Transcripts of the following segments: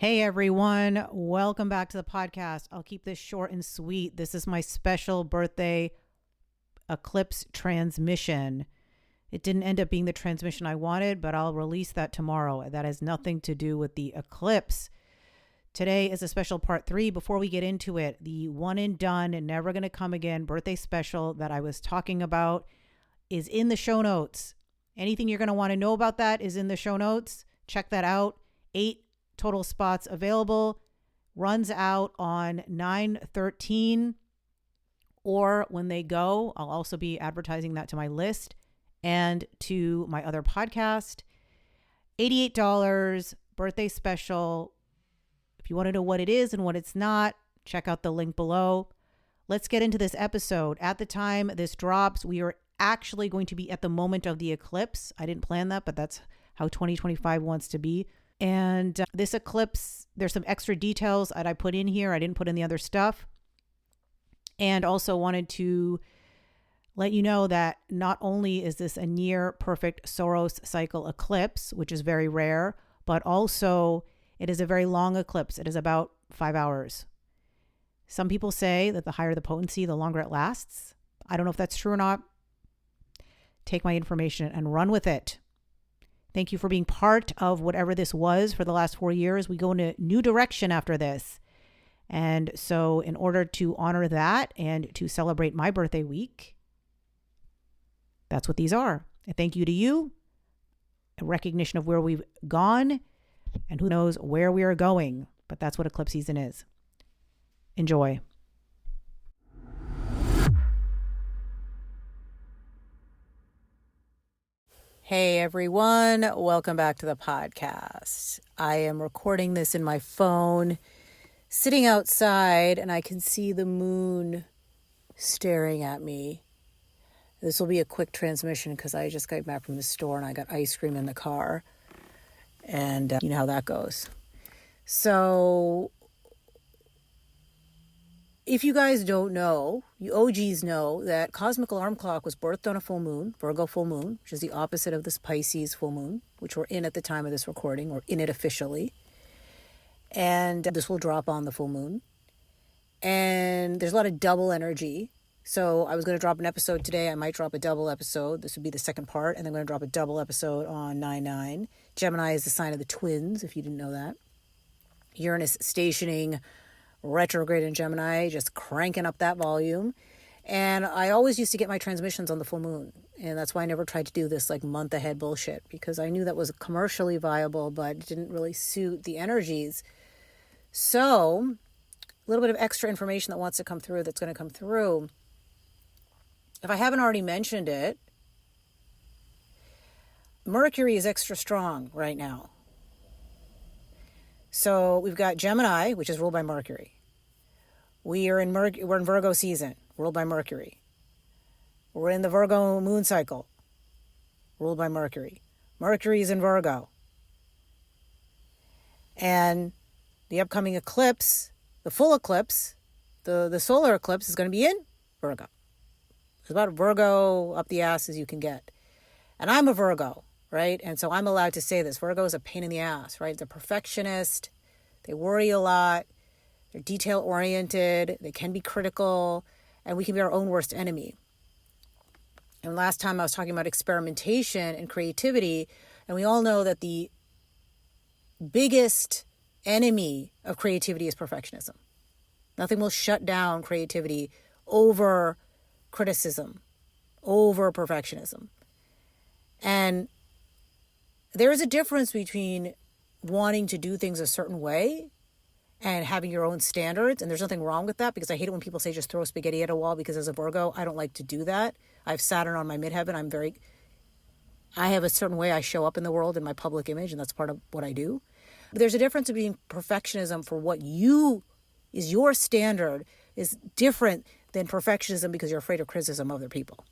Hey everyone, welcome back to the podcast. I'll keep this short and sweet. This is my special birthday eclipse transmission. It didn't end up being the transmission I wanted, but I'll release that tomorrow. That has nothing to do with the eclipse. Today is a special part 3. Before we get into it, the one and done and never going to come again birthday special that I was talking about is in the show notes. Anything you're going to want to know about that is in the show notes. Check that out. 8 total spots available. Runs out on 9/13, or when they go, I'll also be advertising that to my list and to my other podcast. $88 birthday special. If you want to know what it is and what it's not, check out the link below. Let's get into this episode. At the time this drops, we are actually going to be at the moment of the eclipse. I didn't plan that, but that's how 2025 wants to be. And this eclipse, there's some extra details that I put in here. I didn't put in the other stuff. And also wanted to let you know that not only is this a near perfect Saros cycle eclipse, which is very rare, but also it is a very long eclipse. It is about 5 hours. Some people say that the higher the potency, the longer it lasts. I don't know if that's true or not. Take my information and run with it. Thank you for being part of whatever this was for the last 4 years. We go in a new direction after this. And so in order to honor that and to celebrate my birthday week, that's what these are. A thank you to you, a recognition of where we've gone, and who knows where we are going. But that's what eclipse season is. Enjoy. Hey everyone, welcome back to the podcast. I am recording this in my phone, sitting outside, and I can see the moon staring at me. This will be a quick transmission because I just got back from the store and I got ice cream in the car. And you know how that goes. So if you guys don't know, you OGs know that Cosmic Alarm Clock was birthed on a full moon, Virgo full moon, which is the opposite of this Pisces full moon, which we're in at the time of this recording, or in it officially. And this will drop on the full moon. And there's a lot of double energy. So I was going to drop an episode today. I might drop a double episode. This would be the second part. And then I'm going to drop a double episode on 9/9. Gemini is the sign of the twins, if you didn't know that. Uranus stationing retrograde in Gemini, just cranking up that volume. And I always used to get my transmissions on the full moon. And that's why I never tried to do this like month ahead bullshit, because I knew that was commercially viable, but it didn't really suit the energies. So a little bit of extra information that wants to come through, that's going to come through. If I haven't already mentioned it, Mercury is extra strong right now. So we've got Gemini, which is ruled by Mercury. We're in Virgo season, ruled by Mercury. We're in the Virgo moon cycle, ruled by Mercury. Mercury is in Virgo. And the upcoming eclipse, the full eclipse, the solar eclipse is going to be in Virgo. It's about Virgo up the ass as you can get. And I'm a Virgo, right? And so I'm allowed to say this. Virgo is a pain in the ass, right? They're perfectionist. They worry a lot. They're detail-oriented. They can be critical. And we can be our own worst enemy. And last time I was talking about experimentation and creativity. And we all know that the biggest enemy of creativity is perfectionism. Nothing will shut down creativity over criticism, over perfectionism. And there is a difference between wanting to do things a certain way and having your own standards. And there's nothing wrong with that, because I hate it when people say just throw spaghetti at a wall, because as a Virgo, I don't like to do that. I have Saturn on my midheaven. I have a certain way I show up in the world in my public image, and that's part of what I do. But there's a difference between perfectionism for what is your standard is different than perfectionism because you're afraid of criticism of other people.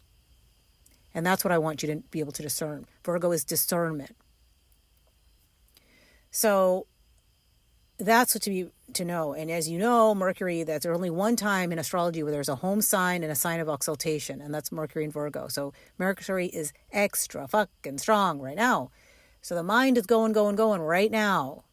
And that's what I want you to be able to discern. Virgo is discernment. So that's what to know. And as you know, Mercury, that's only one time in astrology where there's a home sign and a sign of exaltation, and that's Mercury in Virgo. So Mercury is extra fucking strong right now. So the mind is going right now.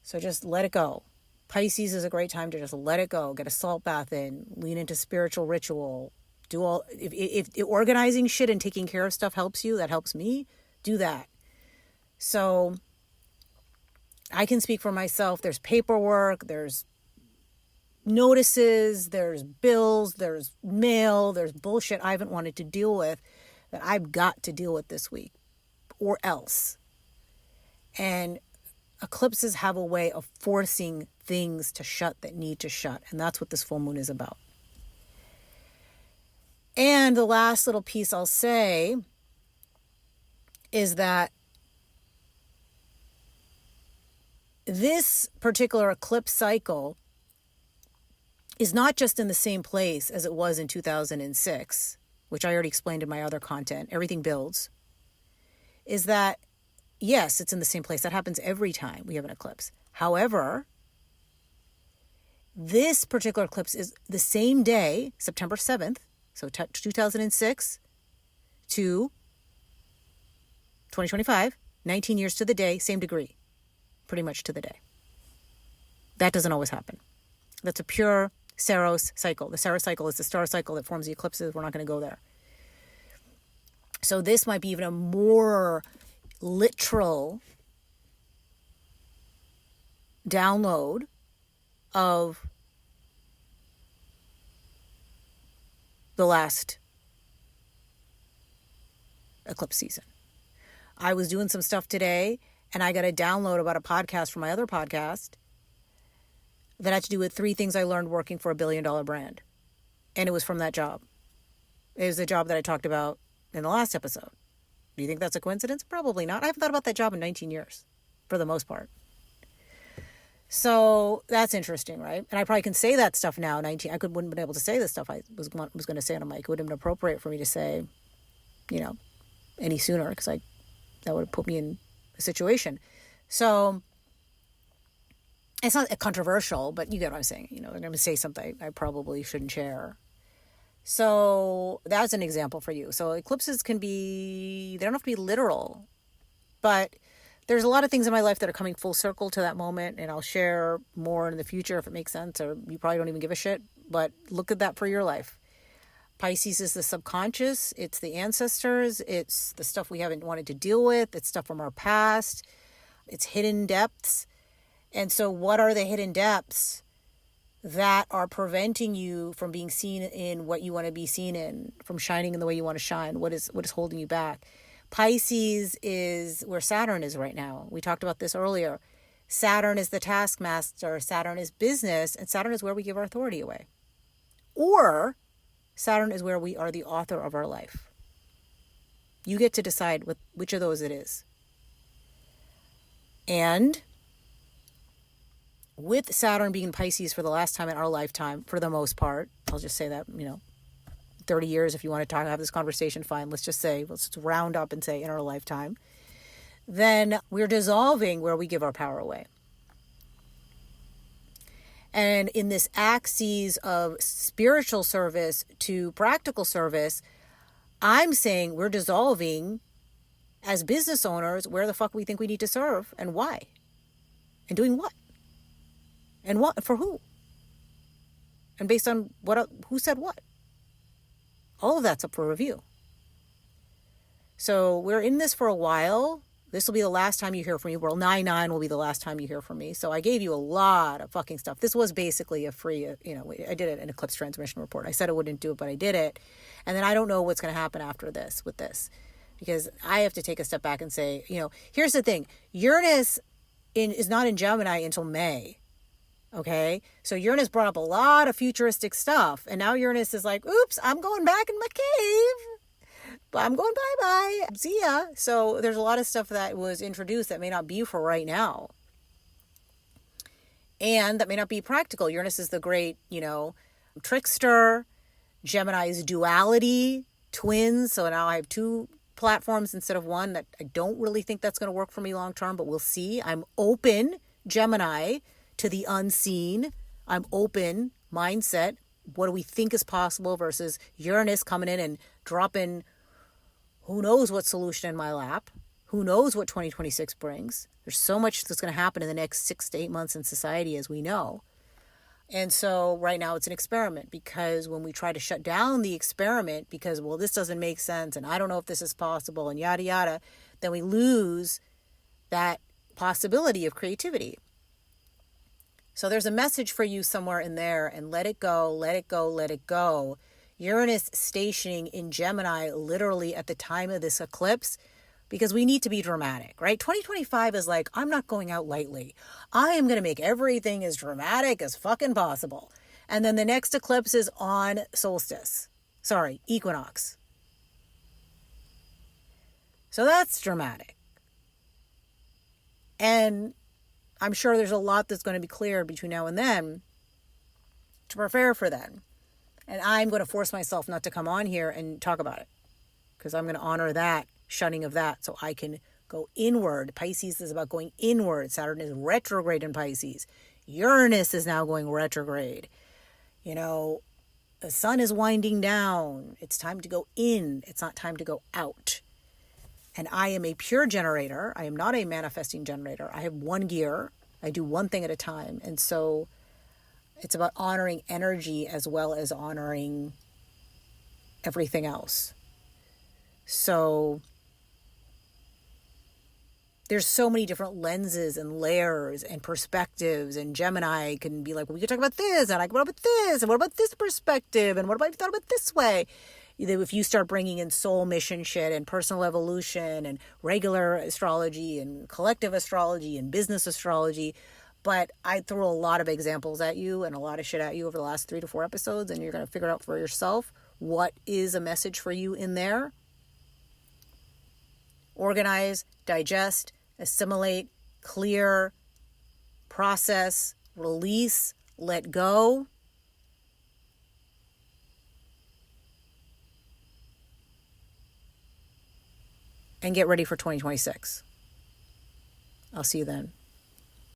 So just let it go. Pisces is a great time to just let it go. Get a salt bath in, lean into spiritual ritual. Do all, if organizing shit and taking care of stuff helps you, that helps me, do that. So I can speak for myself. There's paperwork, there's notices, there's bills, there's mail, there's bullshit I haven't wanted to deal with that I've got to deal with this week or else. And eclipses have a way of forcing things to shut that need to shut. And that's what this full moon is about. And the last little piece I'll say is that this particular eclipse cycle is not just in the same place as it was in 2006, which I already explained in my other content, everything builds, is that, yes, it's in the same place. That happens every time we have an eclipse. However, this particular eclipse is the same day, September 7th, so 2006 to 2025, 19 years to the day, same degree, pretty much to the day. That doesn't always happen. That's a pure Saros cycle. The Saros cycle is the star cycle that forms the eclipses. We're not going to go there. So this might be even a more literal download of the last eclipse season. I was doing some stuff today and I got a download about a podcast from my other podcast that had to do with 3 things I learned working for a $1 billion brand. And it was from that job. It was the job that I talked about in the last episode. Do you think that's a coincidence? Probably not. I haven't thought about that job in 19 years, for the most part. So that's interesting, right? And I probably can say that stuff now. Wouldn't have been able to say the stuff I was going to say on a mic. It wouldn't have been appropriate for me to say, any sooner, because that would have put me in a situation. So it's not controversial, but you get what I'm saying. They're going to say something I probably shouldn't share. So that's an example for you. So eclipses they don't have to be literal, but there's a lot of things in my life that are coming full circle to that moment, and I'll share more in the future if it makes sense, or you probably don't even give a shit, but look at that for your life. Pisces is the subconscious. It's the ancestors. It's the stuff we haven't wanted to deal with. It's stuff from our past. It's hidden depths. And so what are the hidden depths that are preventing you from being seen in what you want to be seen in, from shining in the way you want to shine? What is holding you back? Pisces is where Saturn is right now. We talked about this earlier. Saturn is the taskmaster. Saturn is business. And Saturn is where we give our authority away. Or Saturn is where we are the author of our life. You get to decide which of those it is. And with Saturn being in Pisces for the last time in our lifetime, for the most part, I'll just say that, 30 years, if you want to have this conversation, fine. Let's round up and say in our lifetime. Then we're dissolving where we give our power away. And in this axis of spiritual service to practical service, I'm saying we're dissolving as business owners where the fuck we think we need to serve and why. And doing what? And what for who? And based on who said what? All of that's up for review. So we're in this for a while. This will be the last time you hear from me. Well, 9/9 will be the last time you hear from me. So I gave you a lot of fucking stuff. This was basically a free, I did an eclipse transmission report. I said I wouldn't do it, but I did it. And then I don't know what's going to happen after this with this, because I have to take a step back and say, here's the thing. Uranus is not in Gemini until May. Okay, so Uranus brought up a lot of futuristic stuff, and now Uranus is like, oops, I'm going back in my cave, but I'm going bye-bye, see ya. So there's a lot of stuff that was introduced that may not be for right now, and that may not be practical. Uranus is the great, trickster. Gemini is duality, twins, so now I have 2 platforms instead of 1. That I don't really think that's going to work for me long term, but we'll see. I'm open, Gemini, to the unseen. I'm open mindset. What do we think is possible versus Uranus coming in and dropping who knows what solution in my lap? Who knows what 2026 brings? There's so much that's going to happen in the next 6 to 8 months in society, as we know. And so right now it's an experiment, because when we try to shut down the experiment because, well, this doesn't make sense and I don't know if this is possible and yada, yada, then we lose that possibility of creativity. So there's a message for you somewhere in there, and let it go, let it go, let it go. Uranus stationing in Gemini literally at the time of this eclipse, because we need to be dramatic, right? 2025 is like, I'm not going out lightly. I am going to make everything as dramatic as fucking possible. And then the next eclipse is on equinox. So that's dramatic. And I'm sure there's a lot that's going to be cleared between now and then to prepare for then. And I'm going to force myself not to come on here and talk about it, because I'm going to honor that shunning of that so I can go inward. Pisces is about going inward. Saturn is retrograde in Pisces. Uranus is now going retrograde. The sun is winding down. It's time to go in. It's not time to go out. And I am a pure generator. I am not a manifesting generator. I have one gear. I do one thing at a time. And so it's about honoring energy as well as honoring everything else. So there's so many different lenses and layers and perspectives, and Gemini can be like, well, we could talk about this, and what about this, and what about this perspective, and what about if you thought about it this way? If you start bringing in soul mission shit and personal evolution and regular astrology and collective astrology and business astrology. But I threw a lot of examples at you and a lot of shit at you over the last 3 to 4 episodes, and you're going to figure out for yourself what is a message for you in there. Organize, digest, assimilate, clear, process, release, let go. And get ready for 2026. I'll see you then.